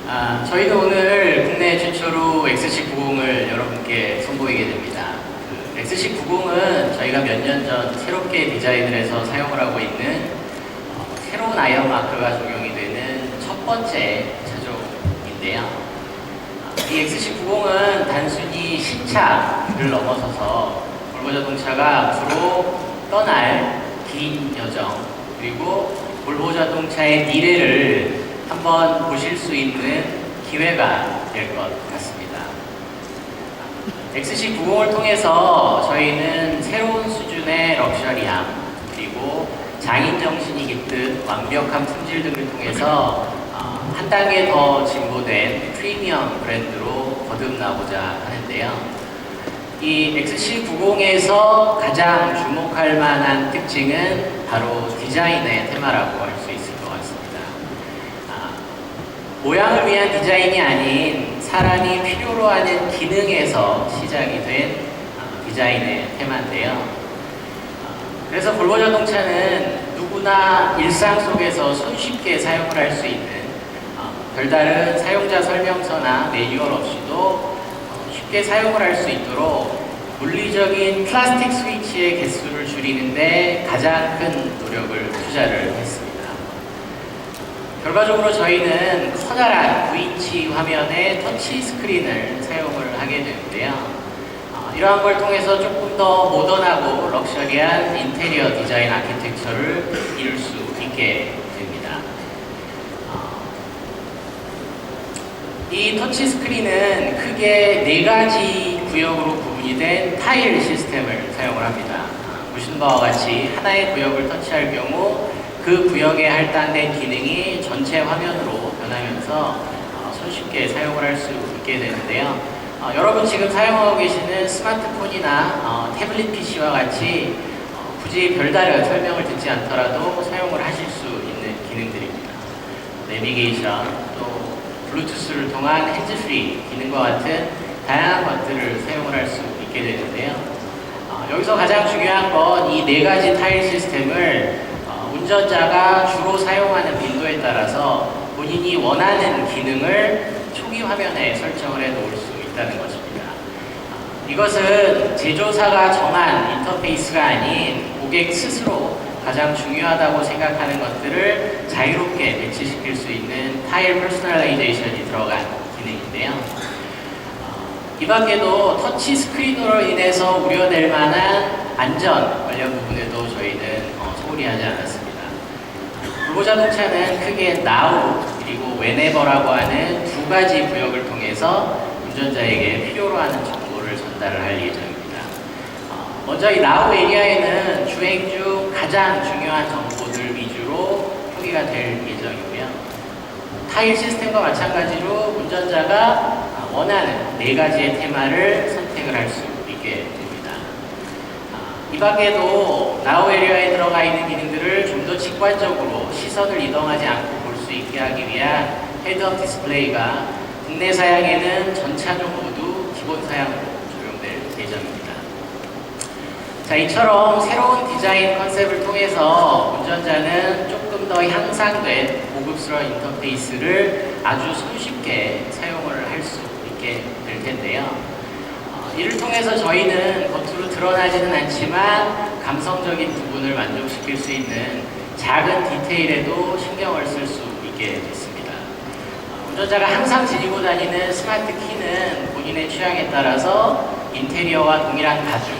부탁드립니다. 저희도 오늘 국내 최초로 XC90을 여러분께 선보이게 됩니다. XC90은 저희가 몇 년 전 새롭게 디자인을 해서 사용을 하고 있는 새로운 아이언 마크가 적용이 되는 첫 번째 차종인데요. 이 XC90은 단순히 신차를 넘어서서 볼보 자동차가 앞으로 떠날 긴 여정, 그리고 볼보 자동차의 미래를 한번 보실 수 있는 기회가 될 것 같습니다. XC90을 통해서 저희는 새로운 수준의 럭셔리함, 그리고 장인 정신이 깃든 완벽한 품질 등을 통해서 한 단계 더 진보된 프리미엄 브랜드로 거듭나고자 하는데요. 이 XC90에서 가장 주목할 만한 특징은 바로 디자인의 테마라고 할 수 있을 것 같습니다. 모양을 위한 디자인이 아닌 사람이 필요로 하는 기능에서 시작이 된 디자인의 테마인데요. 그래서 볼보 자동차는 누구나 일상 속에서 손쉽게 사용을 할 수 있는 별다른 사용자 설명서나 매뉴얼 없이도 쉽게 사용을 할 수 있도록 물리적인 플라스틱 스위치의 개수를 줄이는데 가장 큰 노력을 투자를 했습니다. 결과적으로 저희는 커다란 9인치 화면의 터치 스크린을 사용을 하게 되는데요. 이러한 걸 통해서 조금 더 모던하고 럭셔리한 인테리어 디자인 아키텍처를 이룰 수 있게 됩니다. 이 터치 스크린은 크게 4가지 구역으로 구분이 된 타일 시스템을 사용을 합니다. 보시는 바와 같이 하나의 구역을 터치할 경우 그 구역에 할당된 기능이 전체 화면으로 변하면서 손쉽게 사용을 할 수 있게 되는데요. 여러분 지금 사용하고 계시는 스마트폰이나 태블릿 PC와 같이 굳이 별다른 설명을 듣지 않더라도 사용을 하실 수 있는 기능들입니다. 내비게이션, 또 블루투스를 통한 핸즈프리 기능과 같은 다양한 것들을 사용을 할 수 있게 되는데요. 여기서 가장 중요한 건 이 4가지 타일 시스템을 운전자가 주로 사용하는 빈도에 따라서 본인이 원하는 기능을 초기 화면에 설정을 해 놓을 수 있다는 것입니다. 이것은 제조사가 정한 인터페이스가 아닌 고객 스스로 가장 중요하다고 생각하는 것들을 자유롭게 배치시킬 수 있는 타일 퍼스널라이제이션이 들어간 기능인데요. 이 밖에도 터치 스크린으로 인해서 우려될 만한 안전 관련 부분에도 저희는 소홀히 하지 않았습니다. 볼보 자동차는 크게 Now 그리고 Whenever라고 하는 2가지 구역을 통해서 운전자에게 필요로 하는 정보를 전달을 할 예정입니다. 먼저 이 Now 에리아에는 주행 중 가장 중요한 정보들 위주로 표기가 될 예정이고요. 타일 시스템과 마찬가지로 운전자가 원하는 4가지의 테마를 선택을 할 수 있게 됩니다. 이 밖에도 Now 에리아에 들어가 있는 기능들을 좀 더 직관적으로 시선을 이동하지 않고 볼 수 있게 하기 위한 헤드업 디스플레이가 국내 사양에는 전 차종 모두 기본 사양으로 적용될 예정입니다. 자, 이처럼 새로운 디자인 컨셉을 통해서 운전자는 조금 더 향상된 고급스러운 인터페이스를 아주 손쉽게 사용을 할 수 있게 될 텐데요. 이를 통해서 저희는 겉으로 드러나지는 않지만 감성적인 부분을 만족시킬 수 있는 작은 디테일에도 신경을 쓸 수 있게 됐습니다. 운전자가 항상 지니고 다니는 스마트 키는 본인의 취향에 따라서 인테리어와 동일한 가죽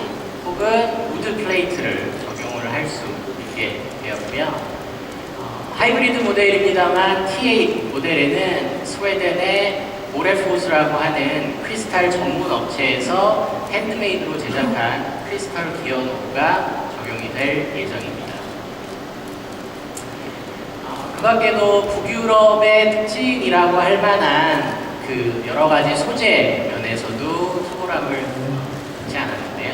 혹은 우드 플레이트를 적용을 할 수 있게 되었고요. 하이브리드 모델입니다만 T8 모델에는 스웨덴의 모레포스라고 하는 크리스탈 전문 업체에서 핸드메이드로 제작한 크리스탈 기어 노브가 적용이 될 예정입니다. 그 밖에도 북유럽의 특징이라고 할 만한 그 여러 가지 소재 면에서도 탁월함을 하지 않았는데요.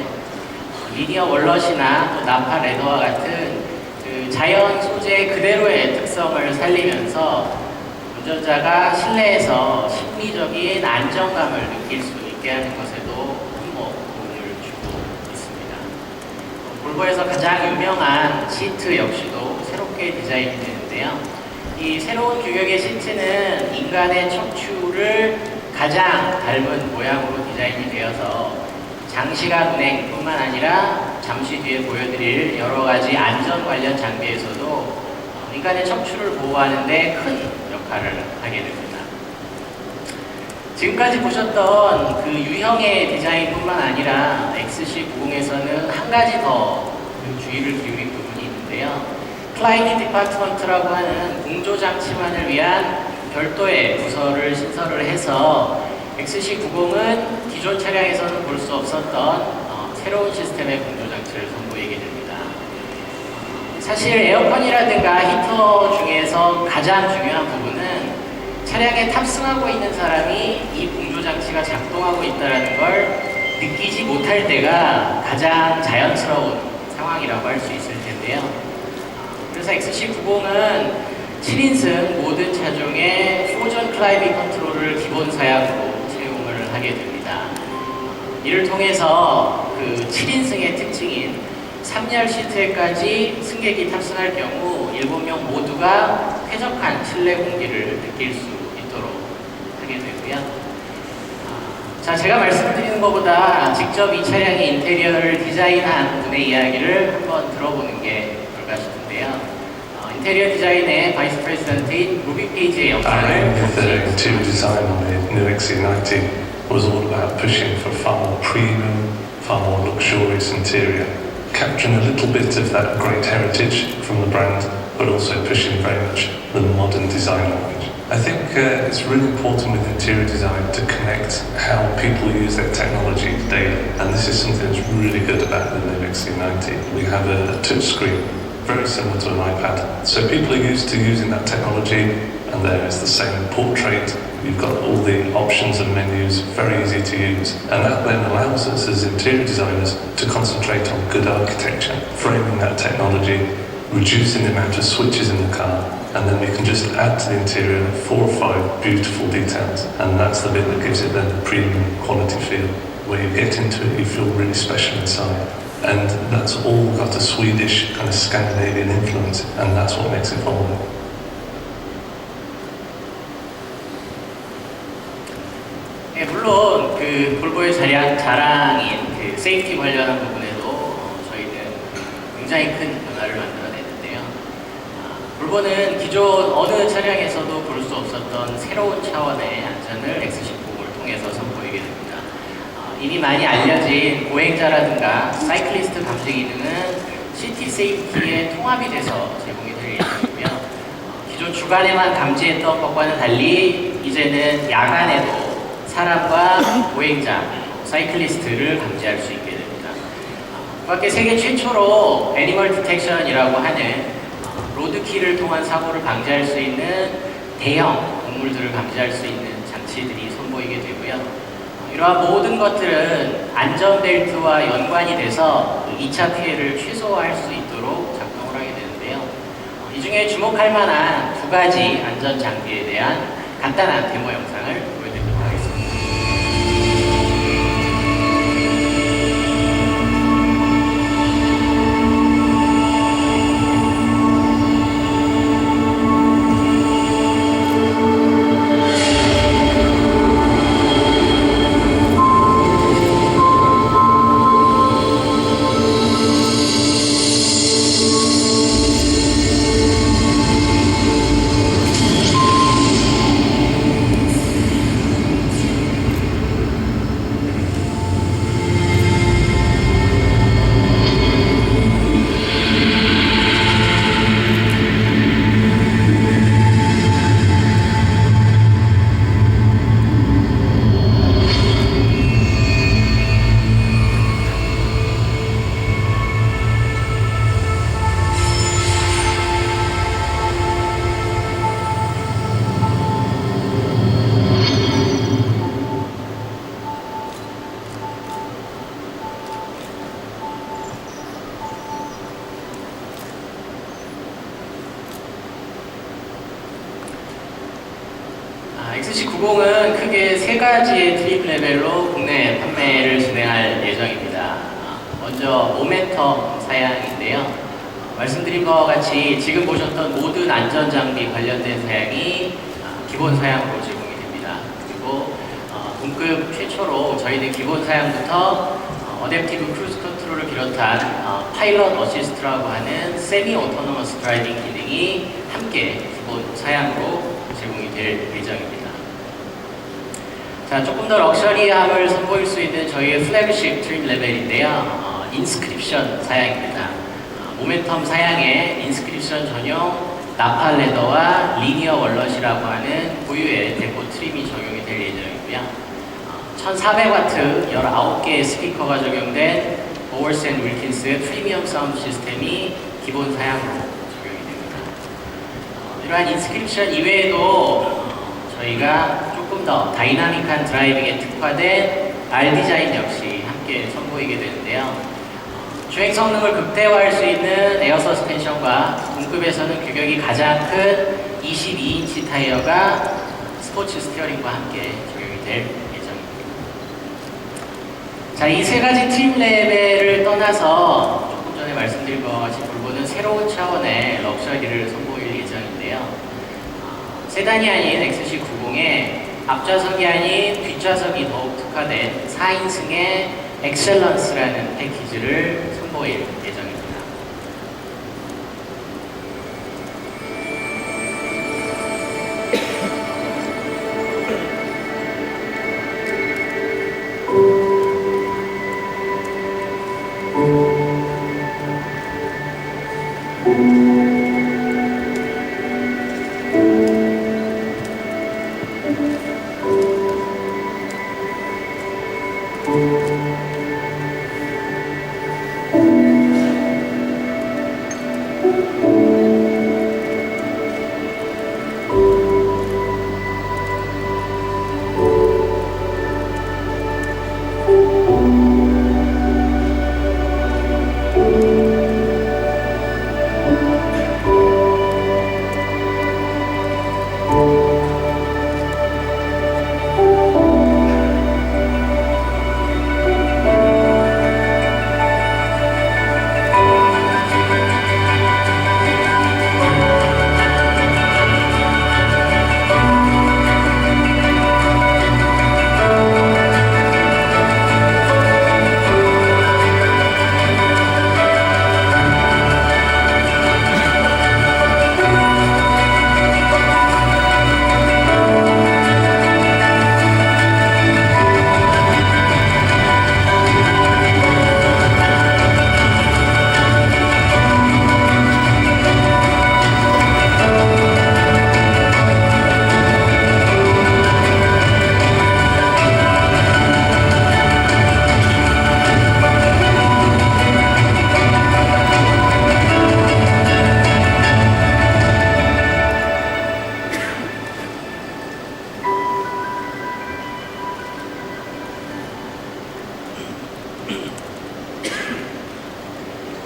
리니어 월넛이나 또 나파 레더와 같은 그 자연 소재 그대로의 특성을 살리면서 운전자가 실내에서 심리적인 안정감을 느낄 수 있게 하는 것에도 큰 도움을 주고 있습니다. 볼보에서 가장 유명한 시트 역시도 새롭게 디자인이 되는데요. 이 새로운 규격의 시트는 인간의 척추를 가장 닮은 모양으로 디자인이 되어서 장시간 운행뿐만 아니라 잠시 뒤에 보여드릴 여러 가지 안전 관련 장비에서도 인간의 척추를 보호하는 데 큰 역할을 하게 됩니다. 지금까지 보셨던 그 유형의 디자인뿐만 아니라 XC90에서는 한 가지 더 주의를 기울인 부분이 있는데요. 플라이트 디파트먼트라고 하는 공조장치만을 위한 별도의 부서를 신설을 해서 XC90은 기존 차량에서는 볼 수 없었던 새로운 시스템의 공조장치를 선보이게 됩니다. 사실 에어컨이라든가 히터 중에서 가장 중요한 부분은 차량에 탑승하고 있는 사람이 이 공조장치가 작동하고 있다는 걸 느끼지 못할 때가 가장 자연스러운 상황이라고 할 수 있을 텐데요. 그래서 XC90은 7인승 모든 차종의 포전 클라이밍 컨트롤을 기본 사양으로 채용을 하게 됩니다. 이를 통해서 그 7인승의 특징인 3열 시트에까지 승객이 탑승할 경우 7명 모두가 쾌적한 실내 공기를 느낄 수 있도록 하게 되고요. 자, 제가 말씀드리는 것보다 직접 이 차량의 인테리어를 디자인한 분의 이야기를 한번 들어보는 게 어떨까 싶은데요. 인테리어 디자인의 바이스 프레지던트인 루비 페이지의 영상을 The interior design on the new XC90 was all about pushing for far more premium, far more luxurious interior, capturing a little bit of that great heritage from the brand, but also pushing very much the modern design language. I think it's really important with interior design to connect how people use their technology daily, and this is something that's really good about the new XC90. We have a touch screen, very similar to an iPad, so people are used to using that technology, and there is the same portrait. You've got all the options and menus, very easy to use, and that then allows us as interior designers to concentrate on good architecture, framing that technology, reducing the amount of switches in the car, and then we can just add to the interior 4 or 5 beautiful details, and that's the bit that gives it then the premium quality feel. Where you get into it, you feel really special inside, and that's all got a Swedish kind of Scandinavian influence, and that's what makes it hold. 네, 물론 그 볼보의 자랑인 그 세이프티 관련한 부분에도 저희는 굉장히 큰 변화를 만들어내는데요. 볼보는 기존 어느 차량에서도 볼 수 없었던 새로운 차원의 안전을 XC90을 통해서 선보이게 됩니다. 이미 많이 알려진 보행자라든가 사이클리스트 감지 기능은 시티 세이프티에 통합이 돼서 제공이 될 예정이고요. 기존 주간에만 감지했던 것과는 달리 이제는 야간에도 사람과 보행자, 사이클리스트를 감지할 수 있게 됩니다. 그 밖에 세계 최초로 애니멀 디텍션이라고 하는 로드키를 통한 사고를 방지할 수 있는 대형 동물들을 감지할 수 있는 장치들이 선보이게 되고요. 이러한 모든 것들은 안전벨트와 연관이 돼서 2차 피해를 최소화할 수 있도록 작동을 하게 되는데요. 이 중에 주목할 만한 2가지 안전 장비에 대한 간단한 데모 영상을 보여드리도록 하겠습니다. XC90은 크게 3가지의 트림 레벨로 국내 판매를 진행할 예정입니다. 먼저 모멘텀 사양인데요. 말씀드린 바와 같이 지금 보셨던 모든 안전장비 관련된 사양이 기본 사양으로 제공이 됩니다. 그리고 동급 최초로 저희는 기본 사양부터 어댑티브 크루즈 컨트롤을 비롯한 파일럿 어시스트라고 하는 세미 오토노머스 드라이빙 기능이 함께 기본 사양으로 제공이 될 예정입니다. 자, 조금 더 럭셔리함을 선보일 수 있는 저희의 플래그십 트림 레벨인데요. 인스크립션 사양입니다. 모멘텀 사양에 인스크립션 전용 나팔 레더와 리니어 월넛이라고 하는 고유의 데코 트림이 적용이 될 예정이고요. 1400W 19개의 스피커가 적용된 보월스 앤 윌킨스의 프리미엄 사운드 시스템이 기본 사양으로 적용이 됩니다. 이러한 인스크립션 이외에도 저희가 조금 더 다이나믹한 드라이빙에 특화된 R 디자인 역시 함께 선보이게 되는데요. 주행 성능을 극대화할 수 있는 에어 서스펜션과 동급에서는 규격이 가장 큰 22인치 타이어가 스포츠 스티어링과 함께 적용이 될 예정입니다. 자, 이 세 가지 트림 레벨을 떠나서 조금 전에 말씀드린 것과 같이 볼보는 새로운 차원의 럭셔리를 선보일 예정인데요. 세단이 아닌 XC90에 앞좌석이 아닌 뒷좌석이 더욱 특화된 4인승의 엑셀런스라는 패키지를 선보일 예정입니다.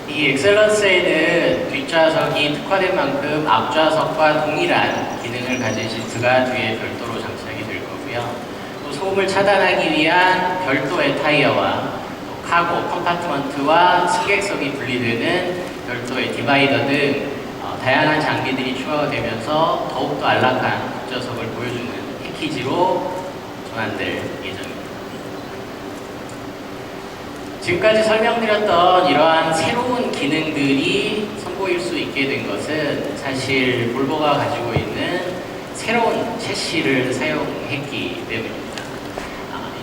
이 엑셀런스에는 뒷좌석이 특화된 만큼 앞좌석과 동일한 기능을 가진 시트가 뒤에 별도로 장착이 될 거고요. 또 소음을 차단하기 위한 별도의 타이어와 또 카고, 컴파트먼트와 승객석이 분리되는 별도의 디바이더 등 다양한 장비들이 추가가 되면서 더욱더 안락한 뒷좌석을 보여주는 패키지로 전환될 예정입니다. 지금까지 설명드렸던 이러한 새로운 기능들이 선보일 수 있게 된 것은 사실 볼보가 가지고 있는 새로운 채시를 사용했기 때문입니다.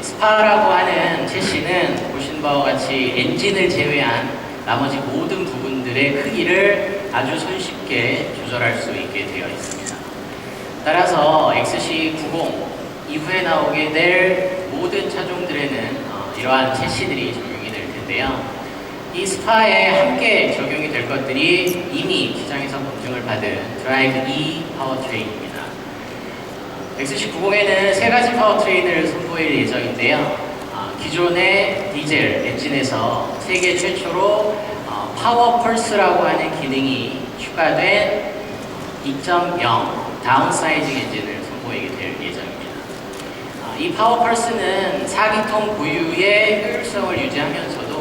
스파라고 하는 채시는 보신 바와 같이 엔진을 제외한 나머지 모든 부분들의 크기를 아주 손쉽게 조절할 수 있게 되어 있습니다. 따라서 XC90 이후에 나오게 될 모든 차종들에는 이러한 채시들이 적용이 될 텐데요. 이 스파에 함께 적용이 될 것들이 이미 시장에서 검증을 받은 드라이브 E 파워트레인입니다. XC90에는 세 가지 파워트레인을 선보일 예정인데요. 기존의 디젤 엔진에서 세계 최초로 파워 펄스라고 하는 기능이 추가된 2.0 다운사이징 엔진을 선보이게 될 예정입니다. 이 파워 펄스는 4기통 고유의 효율성을 유지하면서도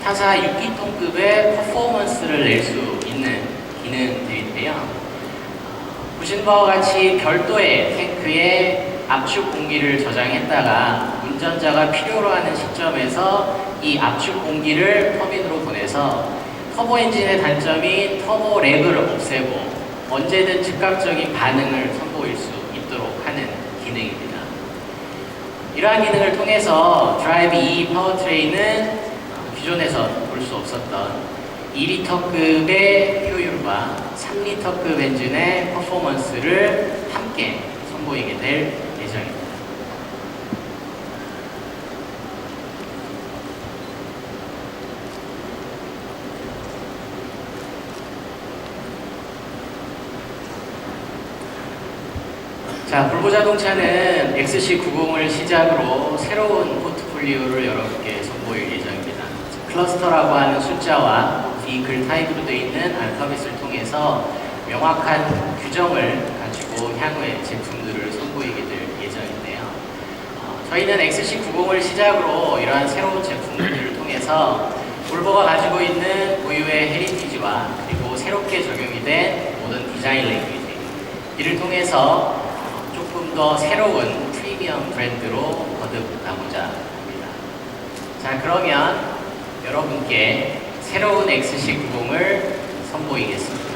타사 6기통급의 퍼포먼스를 낼 수 있는 있는데요. 보신 바와 같이 별도의 탱크에 압축 공기를 저장했다가 운전자가 필요로 하는 시점에서 이 압축 공기를 터빈으로 보내서 터보 엔진의 단점인 터보 렉을 없애고 언제든 즉각적인 반응을 선보일 수 있도록 하는 기능입니다. 이러한 기능을 통해서 드라이브 E 파워트레인은 기존에서 볼 수 없었던 2리터급의 효율과 3리터급 엔진의 퍼포먼스를 함께 선보이게 될 예정입니다. 자, 볼보 자동차는 XC90을 시작으로 새로운 포트폴리오를 여러분께 선보일 예정입니다. 클러스터라고 하는 숫자와 비클 타입으로 되어 있는 알파벳을 통해서 명확한 규정을 가지고 향후에 제품들을 선보이게 될 예정인데요. 저희는 XC90을 시작으로 이러한 새로운 제품들을 통해서 볼보가 가지고 있는 고유의 헤리티지와 그리고 새롭게 적용이 된 모든 디자인 랭귀지 이를 통해서 조금 더 새로운 프리미엄 브랜드로 거듭나고자 합니다. 자, 그러면 여러분께 새로운 XC90을 선보이겠습니다.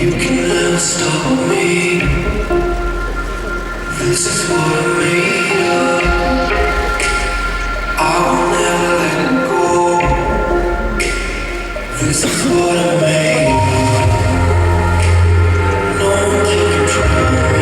You can never stop me. This is what I'm made of. I will never let go. This is what I'm made of. No one can control me.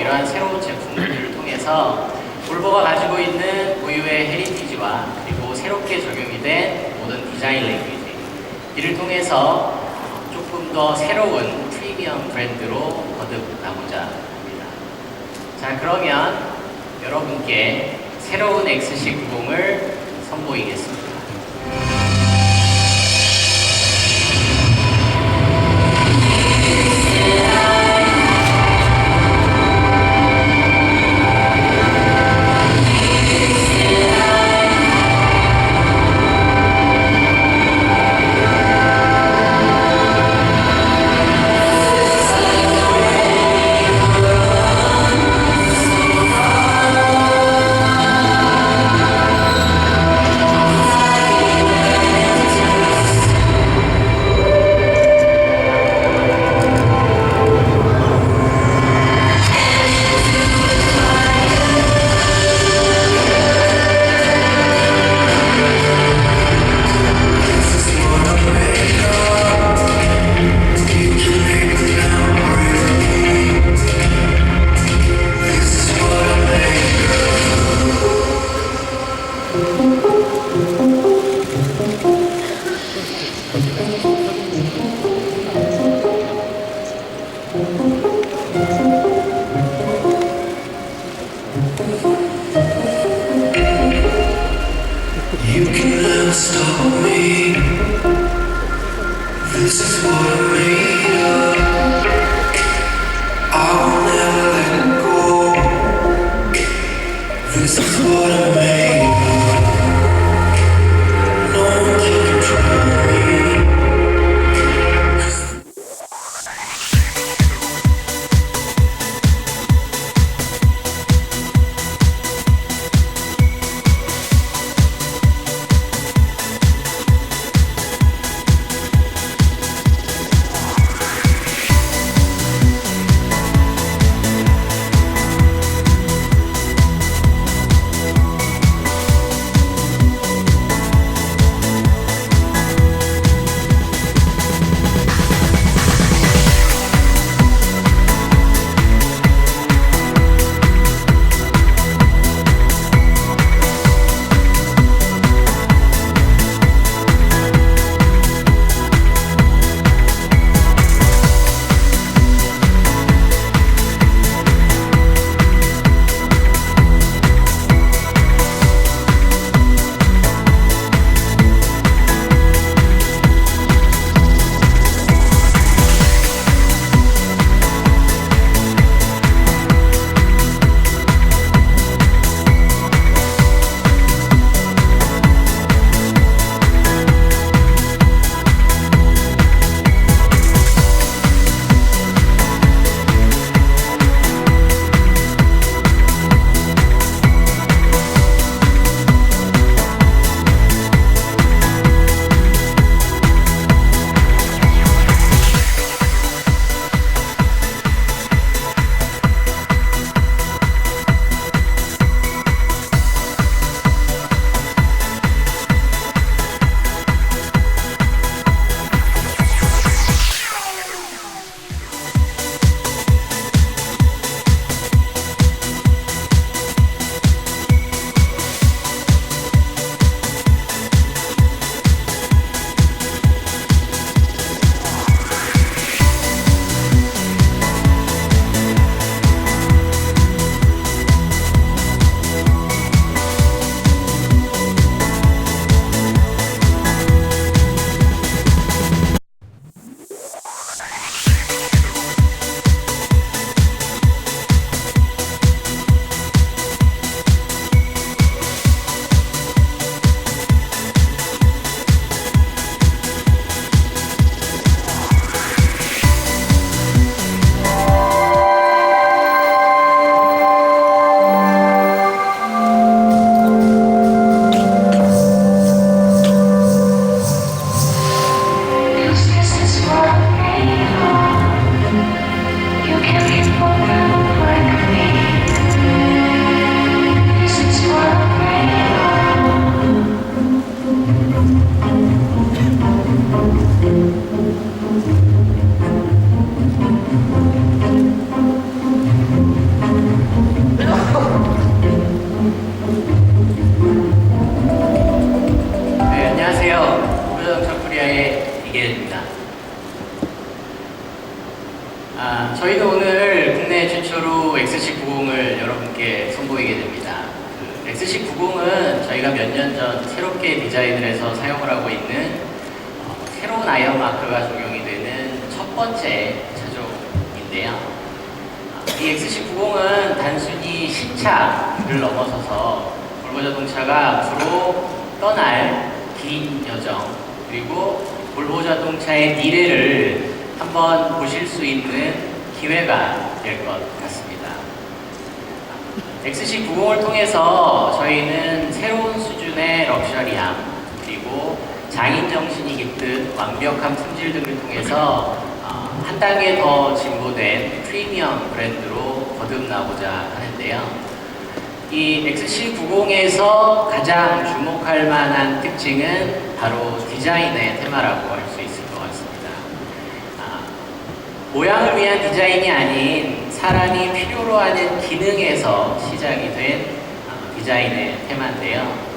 이러한 새로운 제품들을 통해서 볼보가 가지고 있는 고유의 헤리티지와 그리고 새롭게 적용이 된 모든 디자인 랭귀지 이를 통해서 조금 더 새로운 프리미엄 브랜드로 거듭나고자 합니다. 자, 그러면 여러분께 새로운 XC90을 선보이겠습니다. 저희가 몇 년 전 새롭게 디자인을 해서 사용을 하고 있는 새로운 아이언 마크가 적용이 되는 첫 번째 차종인데요. 이 XC90은 단순히 신차를 넘어서서 볼보 자동차가 앞으로 떠날 긴 여정, 그리고 볼보 자동차의 미래를 한번 보실 수 있는 기회가 될 것 같습니다. XC90을 통해서 저희는 새로운 수준의 럭셔리함, 그리고 장인 정신이 깃든 완벽한 품질 등을 통해서 한 단계 더 진보된 프리미엄 브랜드로 거듭나고자 하는데요. 이 XC90에서 가장 주목할 만한 특징은 바로 디자인의 테마라고 할 수 있을 것 같습니다. 모양을 위한 디자인이 아닌 사람이 필요로 하는 기능에서 시작이 된 디자인의 테마인데요.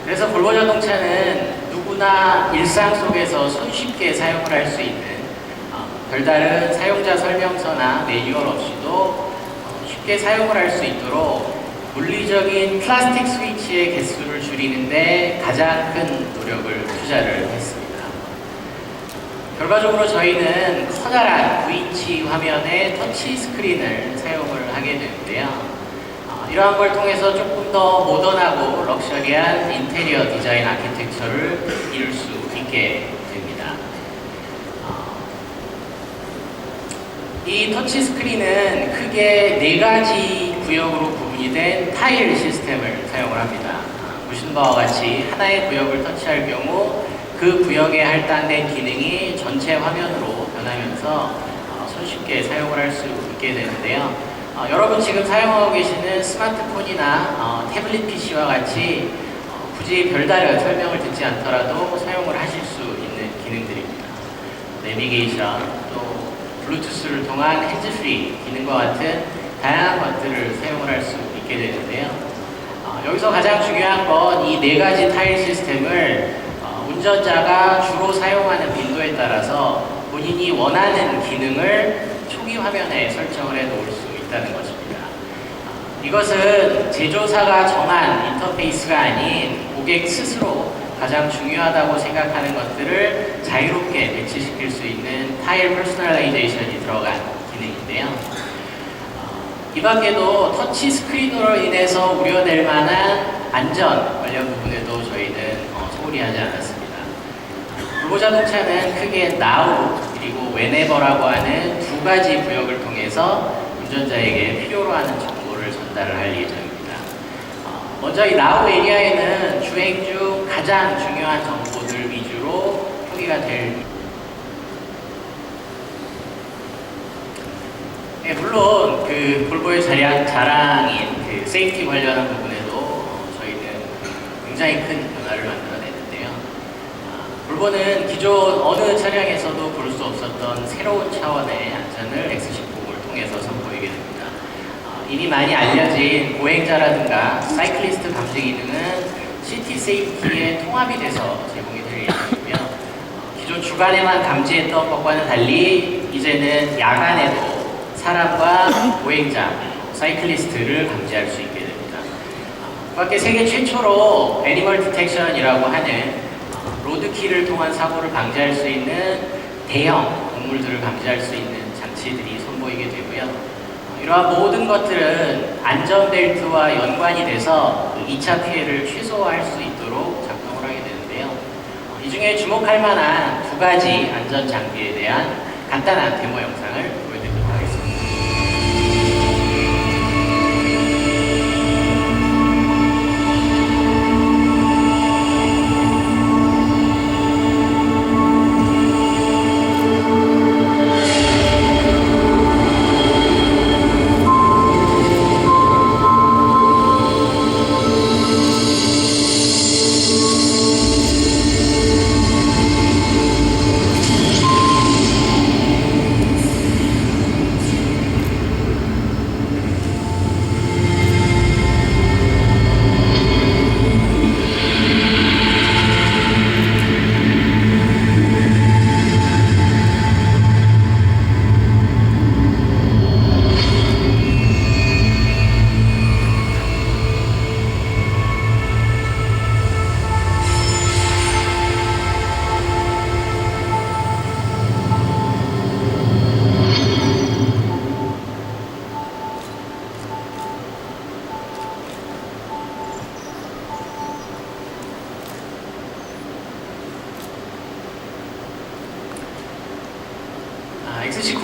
그래서 볼보 자동차는 누구나 일상 속에서 손쉽게 사용을 할 수 있는 별다른 사용자 설명서나 매뉴얼 없이도 쉽게 사용을 할 수 있도록 물리적인 플라스틱 스위치의 개수를 줄이는데 가장 큰 노력을 투자를 했습니다. 결과적으로 저희는 커다란 9인치 화면의 터치 스크린을 사용을 하게 되는데요. 이러한 걸 통해서 조금 더 모던하고 럭셔리한 인테리어 디자인 아키텍처를 이룰 수 있게 됩니다. 이 터치 스크린은 크게 4가지 구역으로 구분이 된 타일 시스템을 사용을 합니다. 보시는 바와 같이 하나의 구역을 터치할 경우 그 구역에 할당된 기능이 전체 화면으로 변하면서 손쉽게 사용을 할 수 있게 되는데요. 여러분 지금 사용하고 계시는 스마트폰이나 태블릿 PC와 같이 굳이 별다른 설명을 듣지 않더라도 사용을 하실 수 있는 기능들입니다. 내비게이션, 또 블루투스를 통한 핸즈프리 기능과 같은 다양한 것들을 사용을 할 수 있게 되는데요. 여기서 가장 중요한 건 이 4가지 타일 시스템을 운전자가 주로 사용하는 빈도에 따라서 본인이 원하는 기능을 초기 화면에 설정을 해 놓을 수 있다는 것입니다. 이것은 제조사가 정한 인터페이스가 아닌 고객 스스로 가장 중요하다고 생각하는 것들을 자유롭게 배치시킬 수 있는 타일 퍼스널라이제이션이 들어간 기능인데요. 이 밖에도 터치 스크린으로 인해서 우려될 만한 안전 관련 부분에도 저희는 소홀히 하지 않았습니다. 볼보 자동차는 크게 Now 그리고 Whenever라고 하는 2가지 구역을 통해서 운전자에게 필요로 하는 정보를 전달을 할 예정입니다. 먼저 이 Now 에리아에는 주행 중 가장 중요한 정보들 위주로 표기가 될 네, 물론 그 볼보의 자랑인 그 세이프티 관련한 부분에도 저희는 굉장히 큰 변화를 만들어내는데요. 볼보는 기존 어느 차량에서도 볼 수 없었던 새로운 차원의 안전을 XC90을 통해서 선보이게 됩니다. 이미 많이 알려진 보행자라든가 사이클리스트 감지 기능은 시티 세이프티에 통합이 돼서 제공이 될 예정이고요. 기존 주간에만 감지했던 것과는 달리 이제는 야간에도 사람과 보행자, 사이클리스트를 감지할 수 있게 됩니다. 그 밖에 세계 최초로 애니멀 디텍션이라고 하는 로드키를 통한 사고를 방지할 수 있는 대형 동물들을 감지할 수 있는 장치들이 선보이게 되고요. 이러한 모든 것들은 안전벨트와 연관이 돼서 2차 피해를 최소화할 수 있도록 작동을 하게 되는데요. 이 중에 주목할 만한 2가지 안전 장비에 대한 간단한 데모 영상을 보여드리도록 하겠습니다.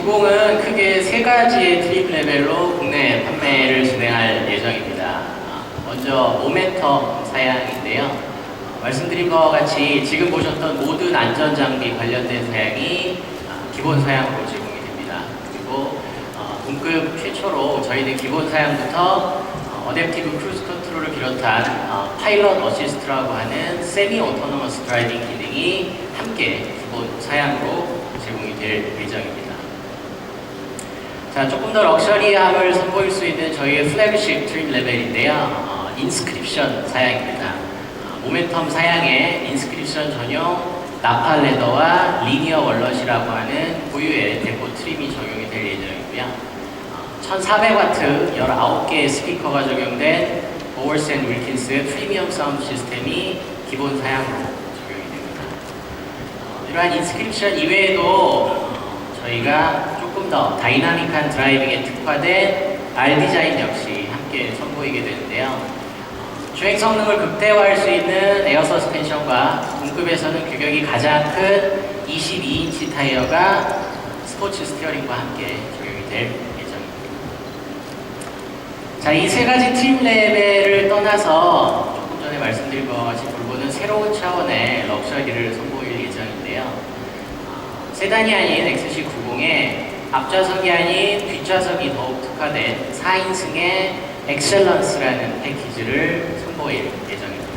XC90은 크게 세 가지의 트림 레벨로 국내 판매를 진행할 예정입니다. 먼저 모멘텀 사양인데요. 말씀드린 바와 같이 지금 보셨던 모든 안전장비 관련된 사양이 기본 사양으로 제공이 됩니다. 그리고 동급 최초로 저희는 기본 사양부터 어댑티브 크루즈 컨트롤을 비롯한 파일럿 어시스트라고 하는 세미 오토노머스 드라이빙 기능이 함께 기본 사양으로 제공이 될 예정입니다. 자, 조금 더 럭셔리함을 선보일 수 있는 저희의 플래그십 트림 레벨인데요. 인스크립션 사양입니다. 모멘텀 사양에 인스크립션 전용 나파 레더와 리니어 월넛이라고 하는 고유의 데코 트림이 적용이 될 예정이고요. 1400W 19개의 스피커가 적용된 보월스 앤 윌킨스의 프리미엄 사운드 시스템이 기본 사양으로 적용이 됩니다. 이러한 인스크립션 이외에도 저희가 조금 더 다이나믹한 드라이빙에 특화된 R 디자인 역시 함께 선보이게 되는데요. 주행 성능을 극대화할 수 있는 에어 서스펜션과 동급에서는 규격이 가장 큰 22인치 타이어가 스포츠 스티어링과 함께 적용이 될 예정입니다. 자, 이 세 가지 트림 레벨을 떠나서 조금 전에 말씀드린 것과 같이 볼보는 새로운 차원의 럭셔리를 선보일 예정인데요. 세단이 아닌 XC90에 앞좌석이 아닌 뒷좌석이 더욱 특화된 4인승의 엑셀런스라는 패키지를 선보일 예정입니다.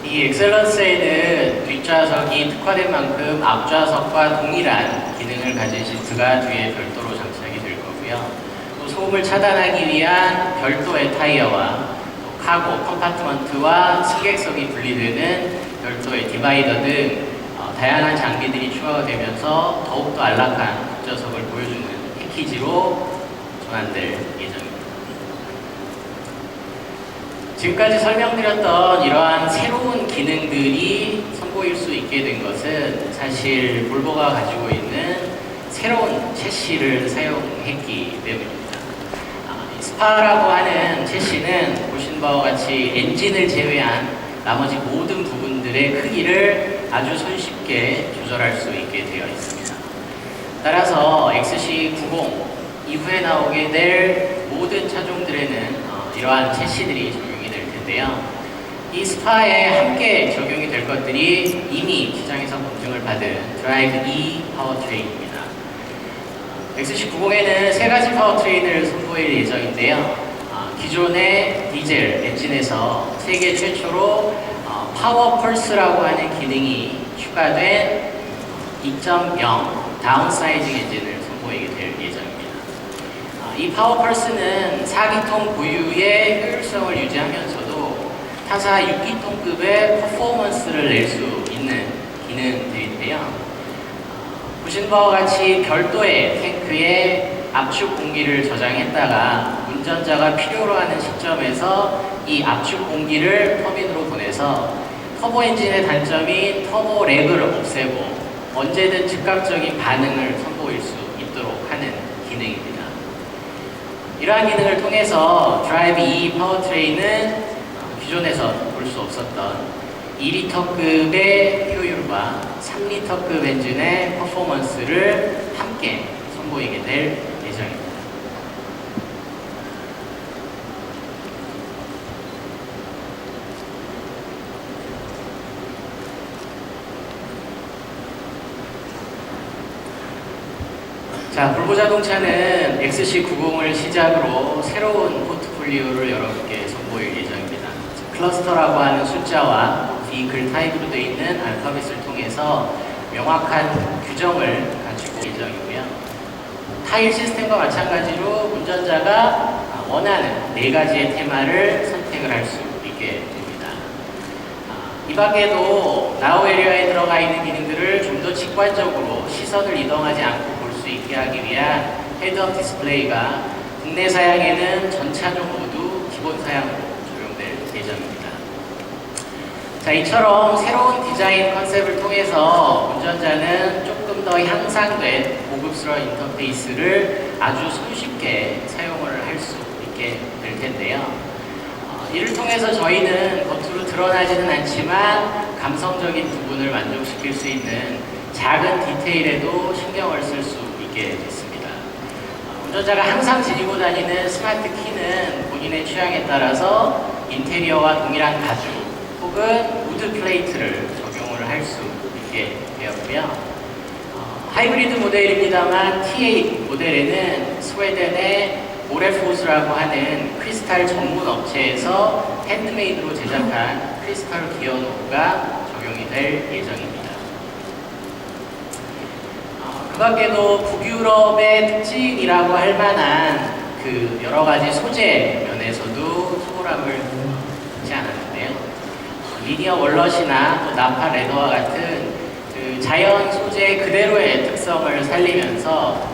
이 엑셀런스에는 뒷좌석이 특화된 만큼 앞좌석과 동일한 기능을 가진 시트가 뒤에 별도로 장착이 될 거고요. 또 소음을 차단하기 위한 별도의 타이어와 또 카고, 컴파트먼트와 승객석이 분리되는 별도의 디바이더 등 다양한 장비들이 추가가 되면서 더욱더 안락한 뒷좌석을 보여주는 패키지로 전환될 예정입니다. 지금까지 설명드렸던 이러한 새로운 기능들이 선보일 수 있게 된 것은 사실 볼보가 가지고 있는 새로운 채시를 사용했기 때문입니다. 스파라고 하는 채시는 보신 바와 같이 엔진을 제외한 나머지 모든 부분들의 크기를 아주 손쉽게 조절할 수 있게 되어 있습니다. 따라서 XC90 이후에 나오게 될 모든 차종들에는 이러한 채시들이 적용이 될 텐데요. 이 스파에 함께 적용이 될 것들이 이미 시장에서 검증을 받은 드라이브 E 파워트레인입니다. XC90에는 세 가지 파워트레인을 선보일 예정인데요. 기존의 디젤 엔진에서 세계 최초로 파워 펄스라고 하는 기능이 추가된 2.0 다운사이징 엔진을 선보이게 될 예정입니다. 이 파워펄스는 4기통 고유의 효율성을 유지하면서도 타사 6기통급의 퍼포먼스를 낼 수 있는 기능들인데요. 보신 바와 같이 별도의 탱크에 압축 공기를 저장했다가 운전자가 필요로 하는 시점에서 이 압축 공기를 터빈으로 보내서 터보 엔진의 단점인 터보 렉을 없애고 언제든 즉각적인 반응을 선보일 수 있도록 하는 기능입니다. 이러한 기능을 통해서 드라이브 E 파워트레인은 기존에서 볼 수 없었던 2리터급의 효율과 3리터급 엔진의 퍼포먼스를 함께 선보이게 될 예정입니다. 자, 볼보 자동차는 XC90을 시작으로 새로운 포트폴리오를 여러분께 선보일 예정입니다. 클러스터라고 하는 숫자와 비클 타입으로 되어 있는 알파벳을 통해서 명확한 규정을 가지고 예정이고요. 타일 시스템과 마찬가지로 운전자가 원하는 4가지의 테마를 선택을 할 수 있게 됩니다. 이 밖에도 나우 에리어에 들어가 있는 기능들을 좀 더 직관적으로 시선을 이동하지 않고 볼 수 있게 하기 위한 헤드업 디스플레이가 국내 사양에는 전차종 모두 기본 사양으로 적용될 예정입니다. 자, 이처럼 새로운 디자인 컨셉을 통해서 운전자는 조금 더 향상된 고급스러운 인터페이스를 아주 손쉽게 사용을 할 수 있게 될 텐데요. 이를 통해서 저희는 겉으로 드러나지는 않지만 감성적인 부분을 만족시킬 수 있는 작은 디테일에도 신경을 쓸 수 있게 됐습니다. 운전자가 항상 지니고 다니는 스마트 키는 본인의 취향에 따라서 인테리어와 동일한 가죽 혹은 우드 플레이트를 적용을 할 수 있게 되었고요. 하이브리드 모델입니다만 T8 모델에는 스웨덴의 오레포스라고 하는 크리스탈 전문 업체에서 핸드메이드로 제작한 크리스탈 기어 노브가 적용이 될 예정입니다. 그 밖에도 북유럽의 특징이라고 할 만한 그 여러 가지 소재 면에서도 탁월함을 하지 않았는데요. 리니어 월넛이나 또 나파 레더와 같은 그 자연 소재 그대로의 특성을 살리면서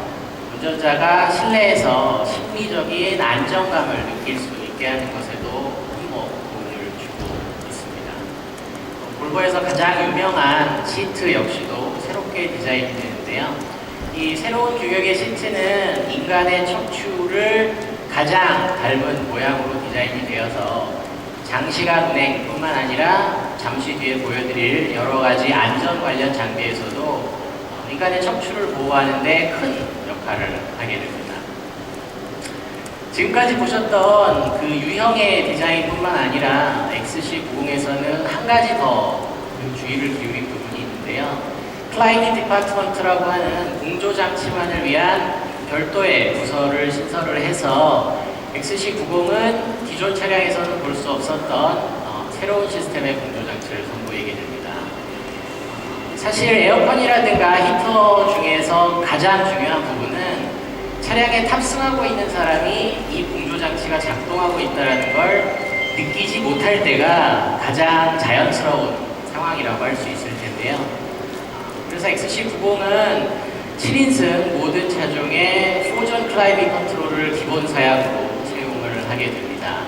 운전자가 실내에서 심리적인 안정감을 느낄 수 있게 하는 것에도 도움을 주고 있습니다. 볼보에서 가장 유명한 시트 역시도 새롭게 디자인이 되는데요. 이 새로운 규격의 시트는 인간의 척추를 가장 닮은 모양으로 디자인이 되어서 장시간 운행뿐만 아니라 잠시 뒤에 보여드릴 여러 가지 안전 관련 장비에서도 인간의 척추를 보호하는 데 큰 역할을 하게 됩니다. 지금까지 보셨던 그 유형의 디자인뿐만 아니라 XC90에서는 한 가지 더 주의를 기울인 부분이 있는데요. 플라이니 디파트먼트라고 하는 공조장치만을 위한 별도의 부서를 신설을 해서 XC90은 기존 차량에서는 볼 수 없었던 새로운 시스템의 공조장치를 선보이게 됩니다. 사실 에어컨이라든가 히터 중에서 가장 중요한 부분은 차량에 탑승하고 있는 사람이 이 공조장치가 작동하고 있다는 걸 느끼지 못할 때가 가장 자연스러운 상황이라고 할 수 있을 텐데요. 그래서 XC90은 7인승 모든 차종의 포전 클라이밍 컨트롤을 기본 사양으로 사용을 하게 됩니다.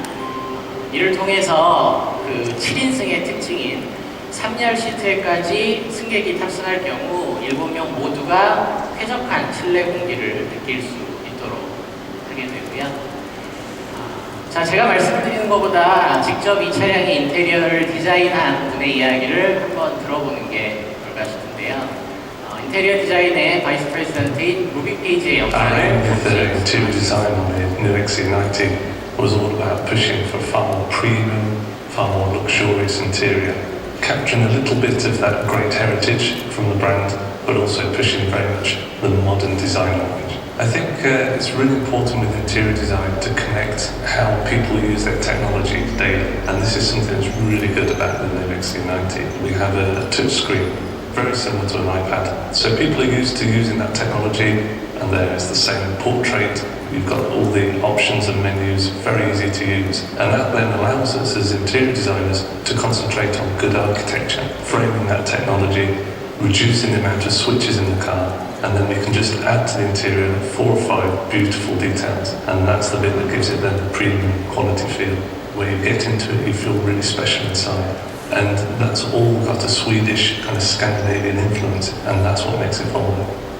이를 통해서 그 7인승의 특징인 3열 시트에까지 승객이 탑승할 경우 7명 모두가 쾌적한 실내 공기를 느낄 수 있도록 하게 되고요. 자, 제가 말씀드리는 것보다 직접 이 차량의 인테리어를 디자인한 분의 이야기를 한번 들어보는 게 어떨까 싶은데요. 인테리어 디자인의 바이스 프레지던트인 루비 페이지의 I 영상을 think the interior design on the new XC90 was all about pushing for far more premium, far more luxurious interior, capturing a little bit of that great heritage from the brand, but also pushing very much the modern design language. I think it's really important with interior design to connect how people use their technology daily, and this is something that's really good about the new XC90. We have a touch screen, very similar to an iPad, so people are used to using that technology and there is the same portrait. You've got all the options and menus, very easy to use. And that then allows us as interior designers to concentrate on good architecture, framing that technology, reducing the amount of switches in the car, and then we can just add to the interior 4 or 5 beautiful details. And that's the bit that gives it then the premium quality feel. Where you get into it, you feel really special inside. And that's all got a Swedish kind of Scandinavian influence, and that's what makes it Volvo.